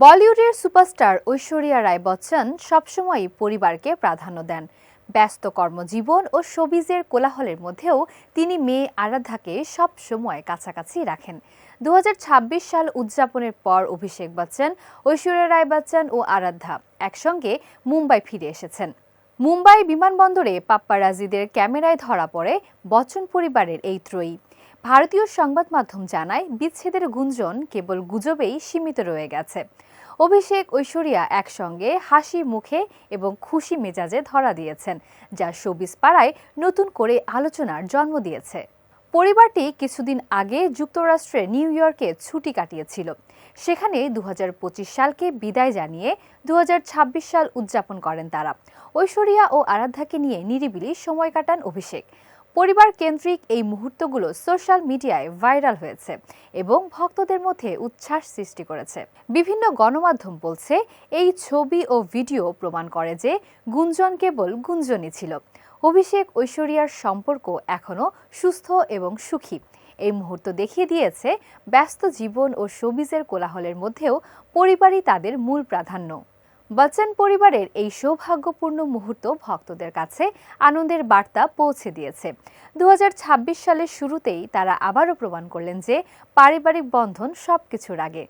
বলিউডের সুপারস্টার ঐশ্বরিয়া রায় বচ্চন সবসময়ই পরিবারকে প্রাধান্য দেন। ব্যস্ত কর্মজীবন ও শোবিজের কোলাহলের মধ্যেও তিনি মেয়ে আরাধ্যাকে সবসময় কাছাকাছি রাখেন। 2026 সাল উদযাপনের পর অভিষেক বচ্চন, ঐশ্বরিয়া রায় বচ্চন ও আরাধ্যা একসঙ্গে মুম্বাই ফিরে এসেছেন। মুম্বাই বিমানবন্দরে পাপ্পারাজিদের ক্যামেরায় ধরা পড়ে বচ্চন পরিবারের এই ত্রয়ী। ভারতীয় সংবাদ মাধ্যম জানায়, বিচ্ছেদের গুঞ্জন কেবল গুজবেই সীমিত রয়ে গেছে। অভিষেক ঐশ্বরিয়া একসঙ্গে হাসি মুখে এবং খুশি মেজাজে ধরা দিয়েছেন, যা শোবিজ পাড়ায় নতুন করে আলোচনার জন্ম দিয়েছে। পরিবারটি কিছুদিন আগে যুক্তরাষ্ট্রের নিউ ইয়র্কে ছুটি কাটিয়েছিল। সেখানে 2025 সালকে বিদায় জানিয়ে 2026 সাল উদযাপন করেন তারা। ঐশ্বরিয়া ও আরাধ্যাকে নিয়ে নিরিবিলি সময় কাটান অভিষেক। পরিবার কেন্দ্রিক এই মুহূর্তগুলো সোশ্যাল মিডিয়ায় ভাইরাল হয়েছে এবং ভক্তদের মধ্যে উচ্ছ্বাস সৃষ্টি করেছে। বিভিন্ন গণমাধ্যম বলছে, এই ছবি ও ভিডিও প্রমাণ করে যে গুঞ্জন কেবল গুঞ্জনই ছিল। অভিষেক ঐশ্বরিয়ার সম্পর্ক এখনও সুস্থ এবং সুখী। এই মুহূর্ত দেখিয়ে দিয়েছে, ব্যস্ত জীবন ও শোবিজের কোলাহলের মধ্যেও পরিবারই তাদের মূল প্রাধান্য। বচ্চন পরিবারের এই সৌভাগ্যপূর্ণ মুহূর্ত ভক্তদের কাছে আনন্দের বার্তা পৌঁছে দিয়েছে। 2026 সালের শুরুতেই তারা আবারও প্রমাণ করলেন যে পারিবারিক বন্ধন সবকিছুর আগে।